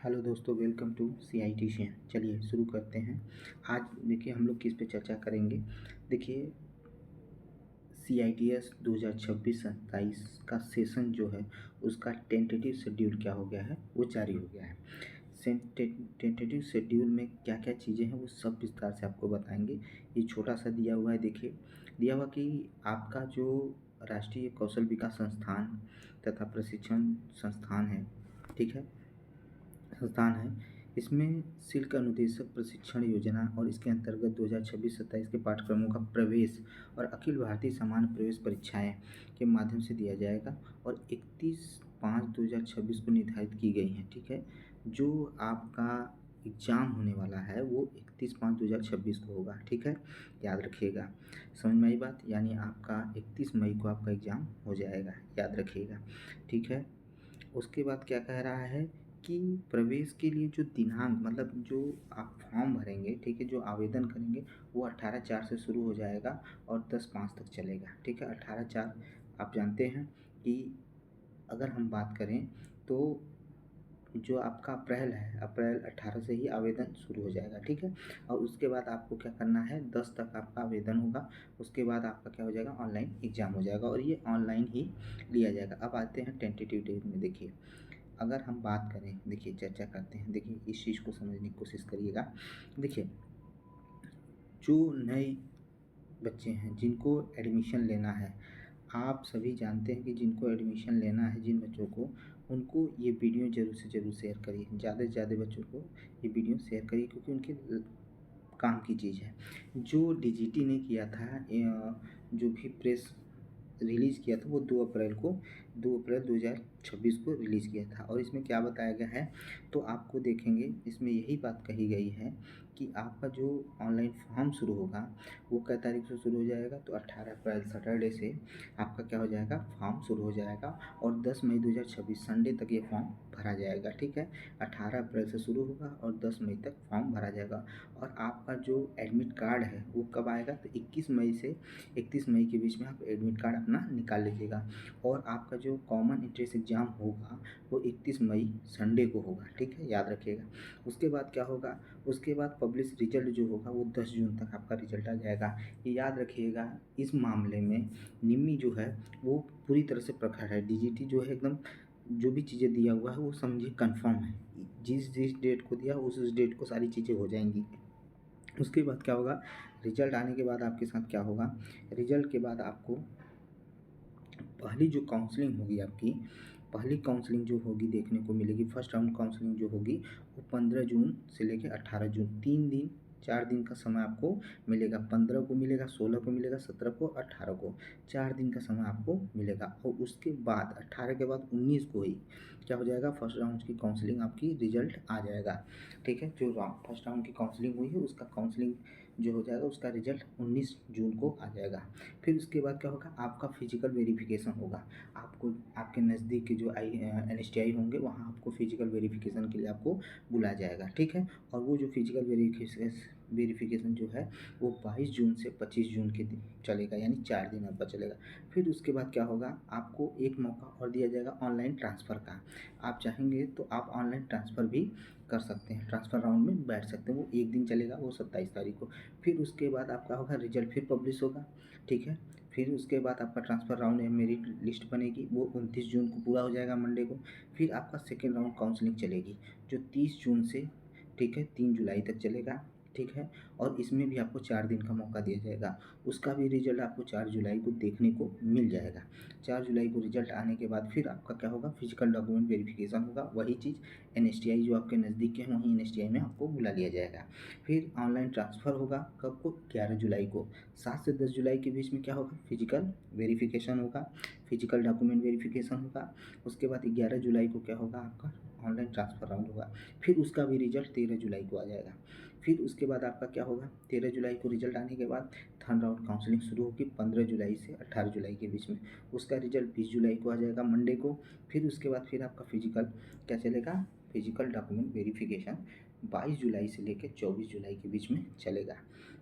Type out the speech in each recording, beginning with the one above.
Hello दोस्तों, welcome to CITian। चलिए शुरू करते हैं। आज देखिए हम लोग किस पे चर्चा करेंगे। देखिए CITS 2026-27 का सेशन जो है उसका टेंटेटिव शेड्यूल क्या हो गया है, वो जारी हो गया है। टेंटेटिव शेड्यूल में क्या क्या चीज़ें हैं वो सब विस्तार से आपको बताएंगे। ये छोटा सा दिया हुआ है, देखिए दिया हुआ कि आपका जो राष्ट्रीय कौशल विकास संस्थान तथा प्रशिक्षण संस्थान है, ठीक है, संस्थान है, इसमें शुल्क अनुदेशक प्रशिक्षण योजना और इसके अंतर्गत 2026-27 के पाठ्यक्रमों का प्रवेश और अखिल भारतीय सामान्य प्रवेश परीक्षाएं के माध्यम से दिया जाएगा और 31/5/2026 को निर्धारित की गई हैं। ठीक है, जो आपका एग्ज़ाम होने वाला है वो 31/5/2026 को होगा। ठीक है, याद रखिएगा। समझ में आई बात? यानी आपका 31 मई को आपका एग्ज़ाम हो जाएगा, याद रखिएगा। ठीक है, उसके बाद क्या कह रहा है कि प्रवेश के लिए जो दिनांक, मतलब जो आप फॉर्म भरेंगे, ठीक है, जो आवेदन करेंगे वो 18/4 से शुरू हो जाएगा और 10/5 तक चलेगा। ठीक है, 18/4 आप जानते हैं कि अगर हम बात करें तो जो आपका अप्रैल है, अप्रैल 18 से ही आवेदन शुरू हो जाएगा। ठीक है, और उसके बाद आपको क्या करना है, 10 तक आपका आवेदन होगा। उसके बाद आपका क्या हो जाएगा, ऑनलाइन एग्ज़ाम हो जाएगा और ये ऑनलाइन ही लिया जाएगा। अब आते हैं टेंटेटिव डेट में। देखिए अगर हम बात करें, देखिए चर्चा करते हैं, देखिए इस चीज़ को समझने की कोशिश करिएगा। देखिए जो नए बच्चे हैं जिनको एडमिशन लेना है, आप सभी जानते हैं कि जिनको एडमिशन लेना है, जिन बच्चों को, उनको ये वीडियो ज़रूर से ज़रूर शेयर करिए। ज़्यादा से ज़्यादा बच्चों को ये वीडियो शेयर करिए क्योंकि उनके काम की चीज़ है। जो DGT ने किया था, जो भी प्रेस रिलीज़ किया था वो 2 अप्रैल 2026 को रिलीज़ किया था और इसमें क्या बताया गया है, तो आपको देखेंगे इसमें यही बात कही गई है कि आपका जो ऑनलाइन फॉर्म शुरू होगा वो कै तारीख से शुरू हो जाएगा, तो 18 अप्रैल सैटरडे से आपका क्या हो जाएगा, फॉर्म शुरू हो जाएगा और 10 मई 2026 संडे तक ये फॉर्म भरा जाएगा। ठीक है, 18 अप्रैल से शुरू होगा और 10 मई तक फॉर्म भरा जाएगा और आपका जो एडमिट कार्ड है वो कब आएगा, तो 21 मई से 31 मई के बीच में आप एडमिट कार्ड अपना निकाल लीजिएगा और आपका जो कॉमन एंट्रेंस एग्ज़ाम होगा वो 31 मई संडे को होगा। ठीक है, याद रखिएगा। उसके बाद क्या होगा, उसके बाद पब्लिश रिजल्ट जो होगा वो 10 जून तक आपका रिजल्ट आ जाएगा। ये याद रखिएगा। इस मामले में निम्मी जो है वो पूरी तरह से प्रखर है। DGT जो है एकदम जो भी चीज़ें दिया हुआ है वो समझिए कंफर्म है। जिस जिस डेट को दिया उस डेट को सारी चीज़ें हो जाएंगी। उसके बाद क्या होगा, रिजल्ट आने के बाद आपके साथ क्या होगा, रिजल्ट के बाद आपको पहली जो काउंसलिंग होगी, आपकी पहली काउंसलिंग जो होगी देखने को मिलेगी, फर्स्ट राउंड काउंसलिंग जो होगी वो 15 जून से लेकर 18 जून, 3 दिन 4 दिन का समय आपको मिलेगा। 15 को मिलेगा, 16 को मिलेगा, 17 को, 18 को, 4 दिन का समय आपको मिलेगा। और उसके बाद 18 के बाद 19 को ही क्या हो जाएगा, फर्स्ट राउंड की काउंसलिंग आपकी रिजल्ट आ जाएगा। ठीक है, जो फर्स्ट राउंड की काउंसलिंग हुई है उसका काउंसलिंग जो हो जाएगा उसका रिजल्ट 19 जून को आ जाएगा। फिर उसके बाद क्या होगा, आपका फिजिकल वेरिफिकेशन होगा। आपको आपके नज़दीक के जो NSTI होंगे वहाँ आपको फिजिकल वेरिफिकेशन के लिए आपको बुलाया जाएगा। ठीक है, और वो जो फिजिकल वेरिफिकेशन जो है वो 22 जून से 25 जून के दिन चलेगा, यानी 4 दिन आपका चलेगा। फिर उसके बाद क्या होगा, आपको एक मौका और दिया जाएगा ऑनलाइन ट्रांसफ़र का। आप चाहेंगे तो आप ऑनलाइन ट्रांसफ़र भी कर सकते हैं, ट्रांसफ़र राउंड में बैठ सकते हैं। वो एक दिन चलेगा, वो 27 तारीख को। फिर उसके बाद आपका होगा रिजल्ट, फिर पब्लिश होगा। ठीक है, फिर उसके बाद आपका ट्रांसफ़र राउंड या मेरिट लिस्ट बनेगी, वो 29 जून को पूरा हो जाएगा, मंडे को। फिर आपका सेकेंड राउंड काउंसलिंग चलेगी जो 30 जून से, ठीक है, 3 जुलाई तक चलेगा। ठीक है, और इसमें भी आपको 4 दिन का मौका दिया जाएगा। उसका भी रिजल्ट आपको 4 जुलाई को देखने को मिल जाएगा। 4 जुलाई को रिजल्ट आने के बाद फिर आपका क्या होगा, फिजिकल डॉक्यूमेंट वेरिफिकेशन होगा। वही चीज़ NSTI जो आपके नज़दीक के हैं वहीं NSTI में आपको बुला लिया जाएगा। फिर ऑनलाइन ट्रांसफ़र होगा कब को, 11 जुलाई को। 7 से 10 जुलाई के बीच में क्या होगा, फिजिकल वेरिफिकेशन होगा, फिजिकल डॉक्यूमेंट वेरिफिकेशन होगा। उसके बाद 11 जुलाई को क्या होगा, आपका ऑनलाइन ट्रांसफ़र राउंड होगा। फिर उसका भी रिजल्ट 13 जुलाई को आ जाएगा। फिर उसके बाद आपका क्या होगा, 13 जुलाई को रिजल्ट आने के बाद थर्ड राउंड काउंसलिंग शुरू होगी 15 जुलाई से 18 जुलाई के बीच में। उसका रिजल्ट 20 जुलाई को आ जाएगा, मंडे को। फिर उसके बाद फिर आपका फिजिकल क्या चलेगा, फिजिकल डॉक्यूमेंट वेरिफिकेशन 22 जुलाई से लेकर 24 जुलाई के बीच में चलेगा।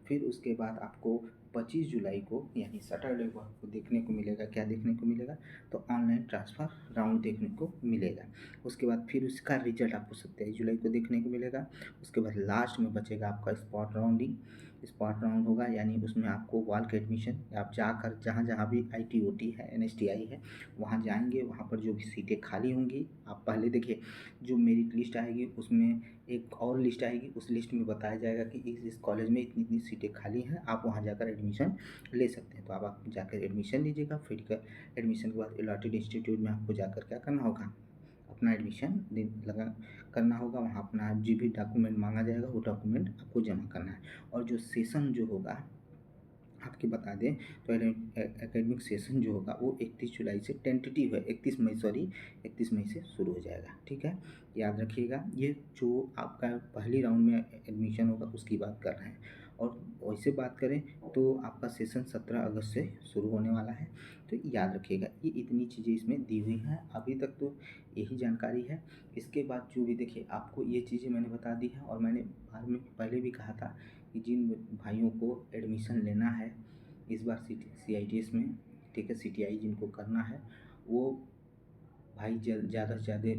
फिर उसके बाद आपको 25 जुलाई को यानी सैटरडे को आपको देखने को मिलेगा, क्या देखने को मिलेगा, तो ऑनलाइन ट्रांसफ़र राउंड देखने को मिलेगा। उसके बाद फिर उसका रिजल्ट आपको 27 जुलाई को देखने को मिलेगा। उसके बाद लास्ट में बचेगा आपका स्पॉट राउंड होगा, यानी उसमें आपको वॉल्क एडमिशन आप जाकर जहाँ भी ITOT है, NSTI है, वहाँ जाएंगे। वहाँ पर जो भी सीटें खाली होंगी, आप पहले देखिए जो मेरिट लिस्ट आएगी उसमें एक और लिस्ट आएगी, उस लिस्ट में बताया जाएगा कि इस कॉलेज में इतनी इतनी सीटें खाली हैं, आप वहाँ जाकर एडमिशन ले सकते हैं। तो आप जाकर एडमिशन लीजिएगा। फिर एडमिशन के बाद अलॉटेड इंस्टीट्यूट में आपको जाकर क्या करना होगा, अपना एडमिशन लगा करना होगा। वहाँ अपना जो भी डॉक्यूमेंट मांगा जाएगा वो डॉक्यूमेंट आपको जमा करना है। और जो सेशन जो होगा आपके बता दें, तो एकेडमिक सेशन जो होगा वो 31 जुलाई से टेंटेटिव है, 31 मई से शुरू हो जाएगा। ठीक है, याद रखिएगा। ये जो आपका पहली राउंड में एडमिशन होगा उसकी बात कर रहे हैं। और वैसे बात करें तो आपका सेशन 17 अगस्त से शुरू होने वाला है। तो याद रखिएगा, ये इतनी चीज़ें इसमें दी हुई हैं। अभी तक तो यही जानकारी है। इसके बाद जो भी देखिए आपको ये चीज़ें मैंने बता दी हैं। और मैंने बाद में पहले भी कहा था कि जिन भाइयों को एडमिशन लेना है इस बार CITS में, ठीक है, CTI जिनको करना है वो भाई ज़्यादा से ज़्यादा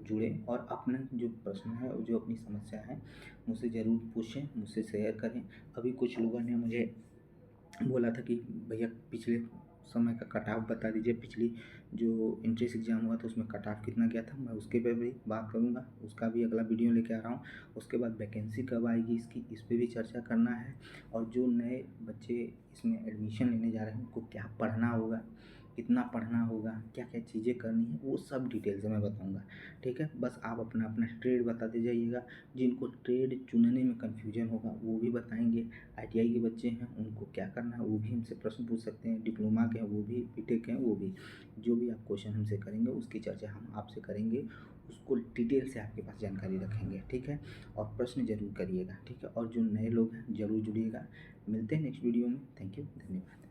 जुड़े और अपना जो प्रश्न है और जो अपनी समस्या है मुझसे ज़रूर पूछें, मुझसे शेयर करें। अभी कुछ लोगों ने मुझे बोला था कि भैया पिछले समय का कट ऑफ बता दीजिए, पिछली जो एंट्रेंस एग्ज़ाम हुआ था उसमें कट ऑफ कितना गया था। मैं उसके पे भी बात करूँगा, उसका भी अगला वीडियो लेके आ रहा हूँ। उसके बाद वैकेंसी कब आएगी इसकी, इस पर भी चर्चा करना है। और जो नए बच्चे इसमें एडमिशन लेने जा रहे हैं उनको क्या पढ़ना होगा, कितना पढ़ना होगा, क्या क्या चीज़ें करनी है, वो सब डिटेल से मैं बताऊँगा। ठीक है, बस आप अपना अपना ट्रेड बताते जाइएगा। जिनको ट्रेड चुनने में कन्फ्यूजन होगा वो भी बताएंगे। ITI के बच्चे हैं उनको क्या करना है वो भी हमसे प्रश्न पूछ सकते हैं। डिप्लोमा के हैं वो भी, BTech हैं वो भी, जो भी आप क्वेश्चन हमसे करेंगे उसकी चर्चा हम आपसे करेंगे, उसको डिटेल से आपके पास जानकारी रखेंगे। ठीक है, और प्रश्न जरूर करिएगा। ठीक है, और जो नए लोग हैं जरूर जुड़िएगा। मिलते हैं नेक्स्ट वीडियो में। थैंक यू, धन्यवाद।